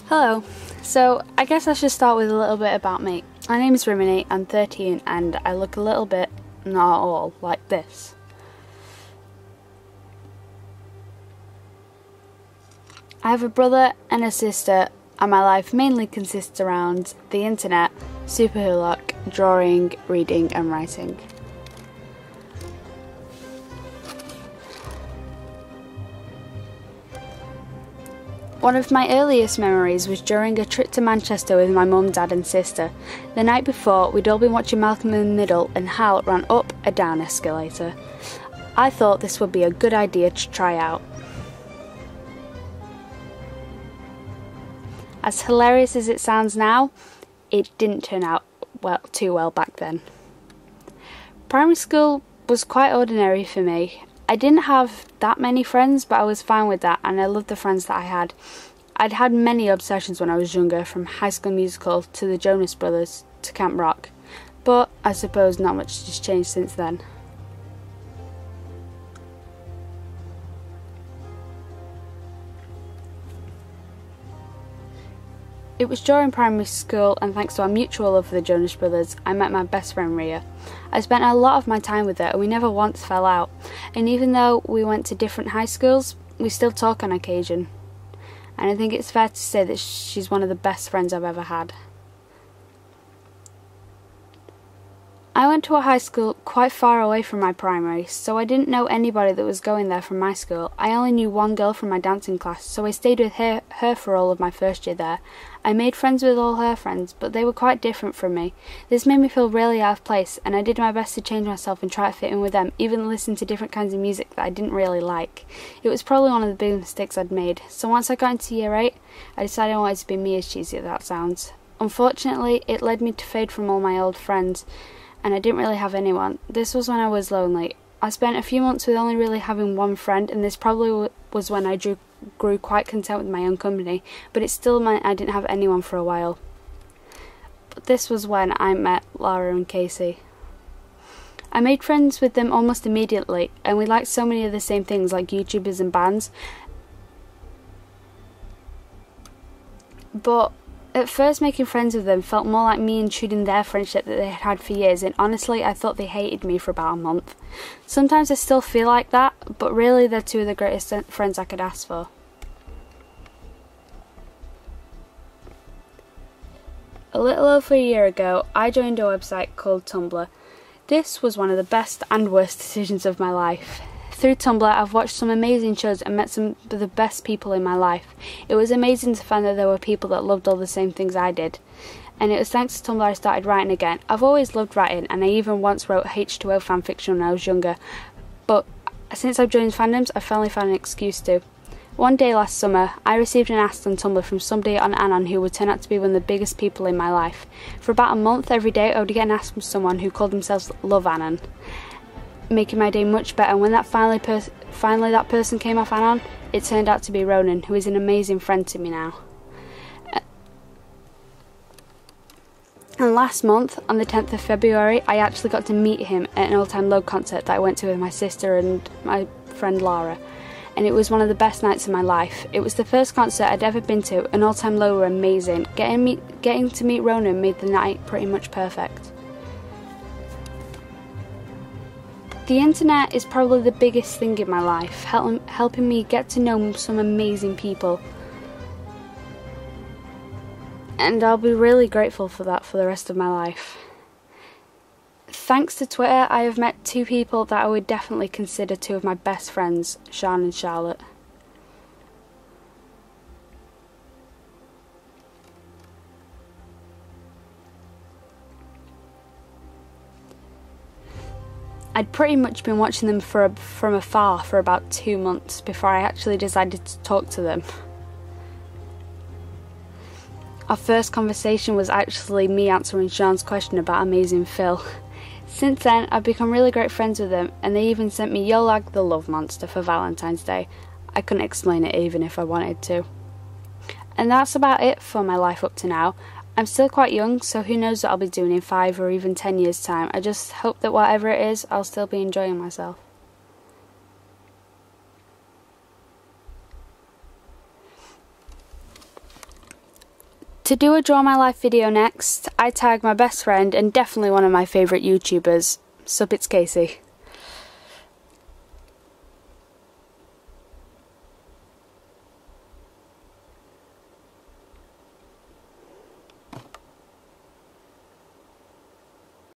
Hello. So I guess I should start with a little bit about me. My name is Rimini, I'm 13 and I look a little bit, not at all, like this. I have a brother and a sister and my life mainly consists around the internet, Super Hulock, drawing, reading and writing. One of my earliest memories was during a trip to Manchester with my mum, dad and sister. The night before, we'd all been watching Malcolm in the Middle and Hal ran up a down escalator. I thought this would be a good idea to try out. As hilarious as it sounds now, it didn't turn out too well back then. Primary school was quite ordinary for me. I didn't have that many friends, but I was fine with that and I loved the friends that I had. I'd had many obsessions when I was younger, from High School Musical to the Jonas Brothers to Camp Rock, but I suppose not much has changed since then. It was during primary school, and thanks to our mutual love for the Jonas Brothers, I met my best friend Ria. I spent a lot of my time with her and we never once fell out, and even though we went to different high schools, we still talk on occasion. And I think it's fair to say that she's one of the best friends I've ever had. I went to a high school quite far away from my primary, so I didn't know anybody that was going there from my school. I only knew one girl from my dancing class, so I stayed with her for all of my first year there. I made friends with all her friends, but they were quite different from me. This made me feel really out of place, and I did my best to change myself and try to fit in with them, even listen to different kinds of music that I didn't really like. It was probably one of the big mistakes I'd made, so once I got into year 8, I decided I wanted to be me, as cheesy as that sounds. Unfortunately, it led me to fade from all my old friends, and I didn't really have anyone. This was when I was lonely. I spent a few months with only really having one friend, and this probably was when I grew quite content with my own company, but it still meant I didn't have anyone for a while. But this was when I met Laura and Casey. I made friends with them almost immediately, and we liked so many of the same things like YouTubers and bands. But at first, making friends with them felt more like me intruding their friendship that they had had for years, and honestly I thought they hated me for about a month. Sometimes I still feel like that, but really they're two of the greatest friends I could ask for. A little over a year ago, I joined a website called Tumblr. This was one of the best and worst decisions of my life. Through Tumblr, I've watched some amazing shows and met some of the best people in my life. It was amazing to find that there were people that loved all the same things I did. And it was thanks to Tumblr I started writing again. I've always loved writing, and I even once wrote H2O fanfiction when I was younger. But since I've joined fandoms, I've finally found an excuse to. One day last summer, I received an ask on Tumblr from somebody on Anon who would turn out to be one of the biggest people in my life. For about a month, every day, I would get an ask from someone who called themselves Love Anon, making my day much better. And when that finally that person came off Anon, it turned out to be Ronan, who is an amazing friend to me now. And last month, on the 10th of February, I actually got to meet him at an All Time Low concert that I went to with my sister and my friend Laura. And it was one of the best nights of my life. It was the first concert I'd ever been to, and All Time Low were amazing. Getting to meet Ronan made the night pretty much perfect. The internet is probably the biggest thing in my life, helping me get to know some amazing people. And I'll be really grateful for that for the rest of my life. Thanks to Twitter, I have met two people that I would definitely consider two of my best friends, Sean and Charlotte. I'd pretty much been watching them from afar for about 2 months before I actually decided to talk to them. Our first conversation was actually me answering Sean's question about Amazing Phil. Since then, I've become really great friends with them, and they even sent me Yolag the Love Monster for Valentine's Day. I couldn't explain it even if I wanted to. And that's about it for my life up to now. I'm still quite young, so who knows what I'll be doing in 5 or even 10 years' time. I just hope that whatever it is, I'll still be enjoying myself. To do a Draw My Life video next, I tagged my best friend and definitely one of my favourite YouTubers, Sup It's Casey.